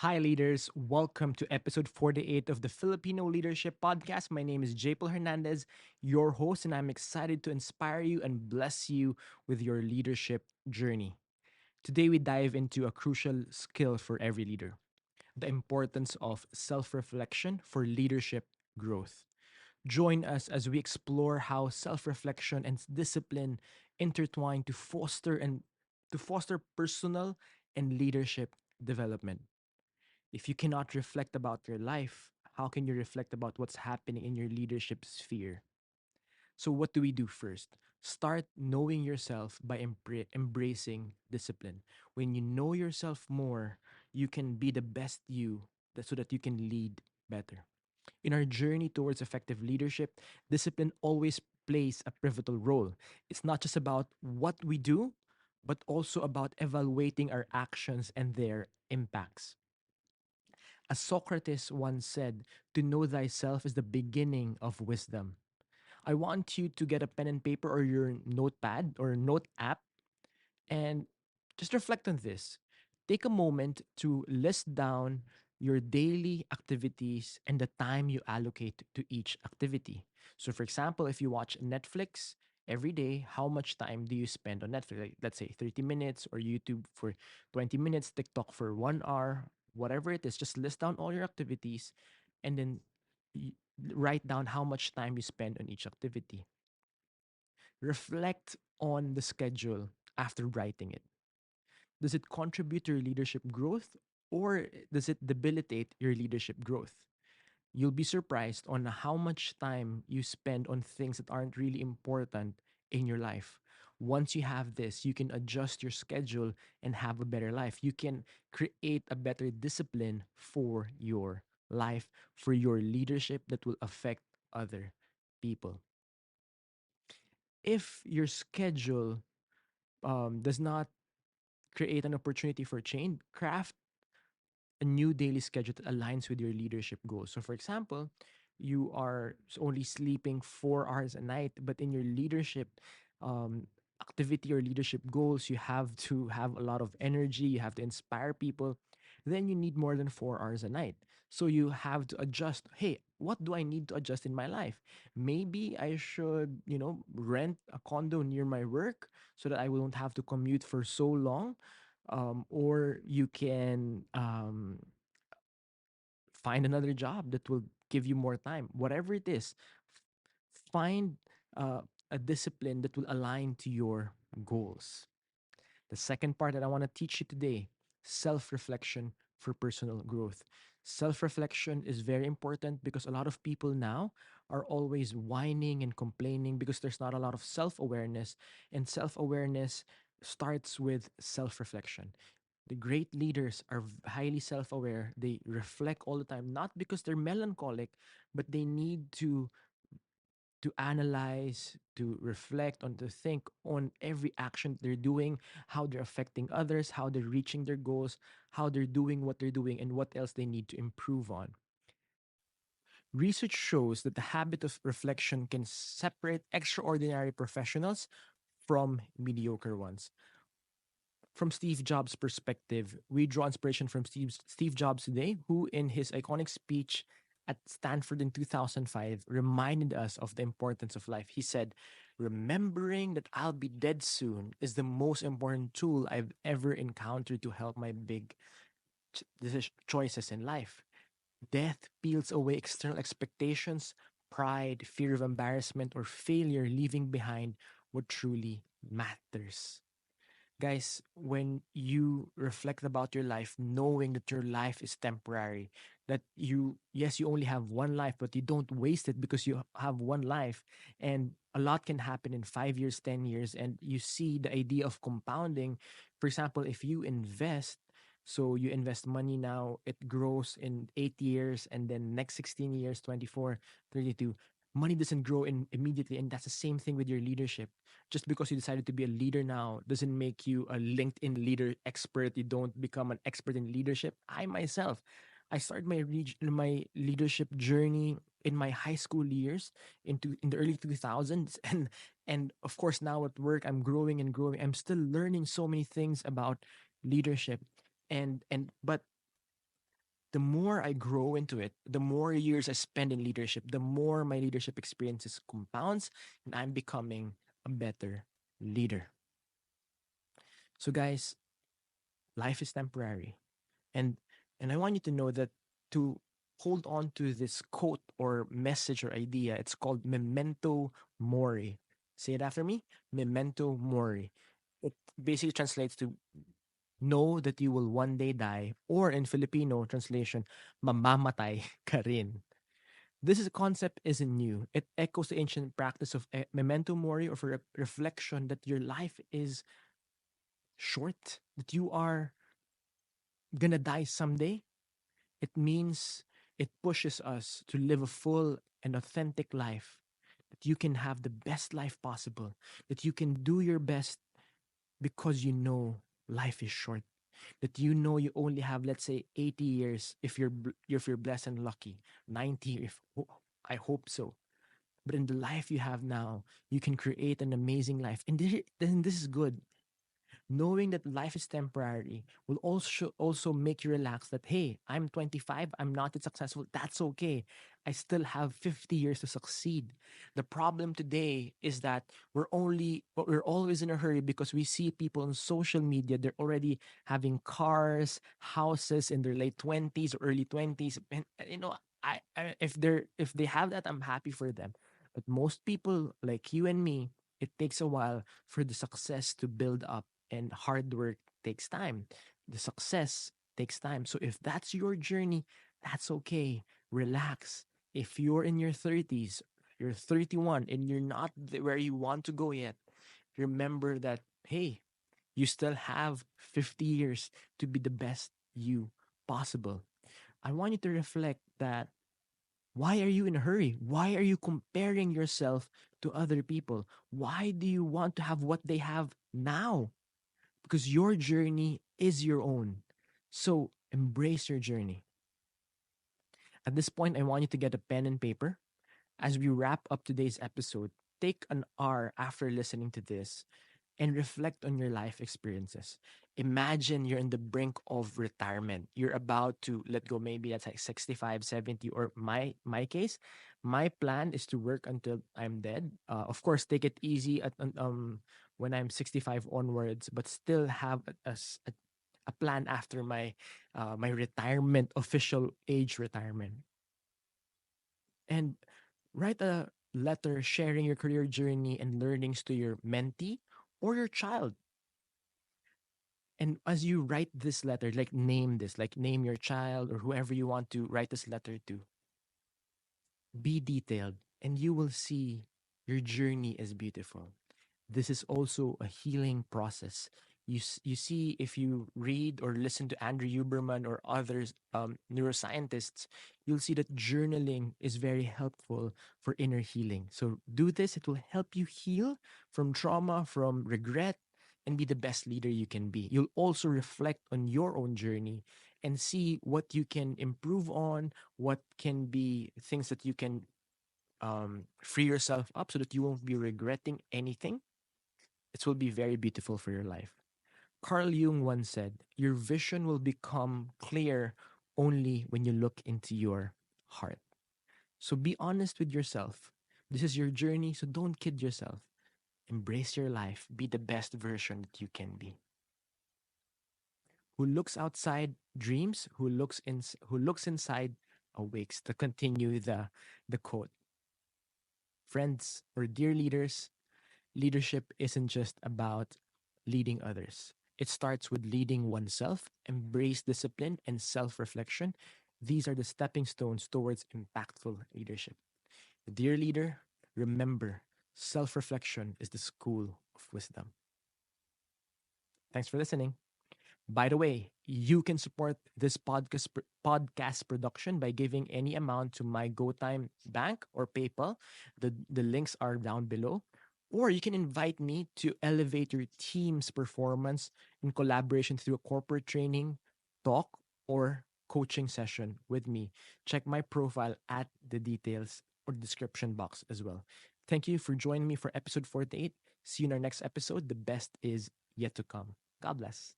Hi, leaders. Welcome to episode 48 of the Filipino Leadership Podcast. My name is Japel Hernandez, your host, and I'm excited to inspire you and bless you with your leadership journey. Today, we dive into a crucial skill for every leader: the importance of self reflection for leadership growth. Join us as we explore how self reflection and discipline intertwine to foster personal and leadership development. If you cannot reflect about your life, how can you reflect about what's happening in your leadership sphere? So, what do we do first? Start knowing yourself by embracing discipline. When you know yourself more, you can be the best so that you can lead better. In our journey towards effective leadership, discipline always plays a pivotal role. It's not just about what we do, but also about evaluating our actions and their impacts. As Socrates once said, to know thyself is the beginning of wisdom. I want you to get a pen and paper or your notepad or note app and just reflect on this. Take a moment to list down your daily activities and the time you allocate to each activity. So, for example, if you watch Netflix every day, how much time do you spend on Netflix? Like, let's say 30 minutes, or YouTube for 20 minutes, TikTok for 1 hour, whatever it is. Just list down all your activities and then y- write down how much time you spend on each activity. Reflect on the schedule after writing it. Does it contribute to your leadership growth, or does it debilitate your leadership growth? You'll be surprised on how much time you spend on things that aren't really important in your life. Once you have this, you can adjust your schedule and have a better life. You can create a better discipline for your life, for your leadership that will affect other people. If your schedule does not create an opportunity for change, craft a new daily schedule that aligns with your leadership goals. So, for example, you are only sleeping 4 hours a night, but in your leadership um, activity or leadership goals, you have to have a lot of energy, you have to inspire people. Then you need more than 4 hours a night. So, you have to adjust. Hey, what do I need to adjust in my life? Maybe I should, rent a condo near my work so that I won't have to commute for so long, or you can find another job that will give you more time. Whatever it is, find uh, a discipline that will align to your goals. The second part that I want to teach you today: self reflection for personal growth. Self reflection is very important because a lot of people now are always whining and complaining because there's not a lot of self awareness, and self awareness starts with self reflection. The great leaders are highly self aware. They reflect all the time, not because they're melancholic, but they need to analyze, to reflect on, to think on every action they're doing, how they're affecting others, how they're reaching their goals, how they're doing what they're doing, and what else they need to improve on. Research shows that the habit of reflection can separate extraordinary professionals from mediocre ones. From Steve Jobs' perspective, we draw inspiration from Steve Jobs today, who, in his iconic speech at Stanford in 2005, reminded us of the importance of life. He said, "Remembering that I'll be dead soon is the most important tool I've ever encountered to help my big choices in life. Death peels away external expectations, pride, fear of embarrassment, or failure, leaving behind what truly matters." Guys, when you reflect about your life, knowing that your life is temporary, that yes, you only have one life, but you don't waste it because you have one life. And a lot can happen in 5 years, 10 years. And you see the idea of compounding. For example, if you invest, so you invest money now, it grows in 8 years, and then next 16 years, 24, 32. Money doesn't grow in immediately. And that's the same thing with your leadership. Just because you decided to be a leader now doesn't make you a LinkedIn leader expert. You don't become an expert in leadership. I myself, I started my leadership journey in my high school years in the early 2000s, and of course now at work I'm growing and growing. I'm still learning so many things about leadership, and but the more I grow into it, the more years I spend in leadership, the more my leadership experiences compounds and I'm becoming a better leader. So guys, life is temporary. And I want you to know that to hold on to this quote or message or idea, it's called memento mori. Say it after me. Memento mori. It basically translates to know that you will one day die, or in Filipino translation, mamamatay ka rin. This is, concept isn't new. It echoes the ancient practice of memento mori, or for reflection that your life is short, that you are gonna die someday. It means it pushes us to live a full and authentic life, that you can have the best life possible, that you can do your best because you know life is short, that you know you only have, let's say, 80 years if if you're blessed and lucky, 90 if I hope so. But in the life you have now, you can create an amazing life. And then this is good. Knowing that life is temporary will also make you relax that, hey, I'm 25, I'm not yet successful, that's okay. I still have 50 years to succeed. The problem today is that we're always in a hurry because we see people on social media, they're already having cars, houses in their late 20s or early 20s. And if they have that, I'm happy for them. But most people like you and me, it takes a while for the success to build up, and hard work takes time. The success takes time. So if that's your journey, that's okay. Relax. If you're in your 30s, you're 31 and you're not where you want to go yet, remember that, hey, you still have 50 years to be the best you possible. I want you to reflect that, why are you in a hurry? Why are you comparing yourself to other people? Why do you want to have what they have now? Because your journey is your own. So embrace your journey. At this point, I want you to get a pen and paper. As we wrap up today's episode, take an hour after listening to this and reflect on your life experiences. Imagine you're in the brink of retirement. You're about to let go, maybe that's like 65, 70, or my case, my plan is to work until I'm dead. Of course, take it easy when I'm 65 onwards, but still have a plan after my retirement, official age retirement. And write a letter sharing your career journey and learnings to your mentee or your child. And as you write this letter, like name this, like name your child or whoever you want to write this letter to. Be detailed, and you will see your journey is beautiful. This is also a healing process. You see, if you read or listen to Andrew Huberman or others, neuroscientists, you'll see that journaling is very helpful for inner healing. So do this; it will help you heal from trauma, from regret, and be the best leader you can be. You'll also reflect on your own journey and see what you can improve on, what can be things that you can free yourself up so that you won't be regretting anything. It will be very beautiful for your life. Carl Jung once said, your vision will become clear only when you look into your heart. So be honest with yourself. This is your journey, so don't kid yourself. Embrace your life. Be the best version that you can be. Who looks outside dreams, who looks inside awakes. To continue the quote. Friends or dear leaders, leadership isn't just about leading others. It starts with leading oneself, embrace discipline and self reflection. These are the stepping stones towards impactful leadership. Dear leader, remember, self reflection is the school of wisdom. Thanks for listening. By the way, you can support this podcast production by giving any amount to my GoTime Bank or PayPal. The links are down below. Or you can invite me to elevate your team's performance in collaboration through a corporate training, talk, or coaching session with me. Check my profile at the details or description box as well. Thank you for joining me for episode 48. See you in our next episode. The best is yet to come. God bless.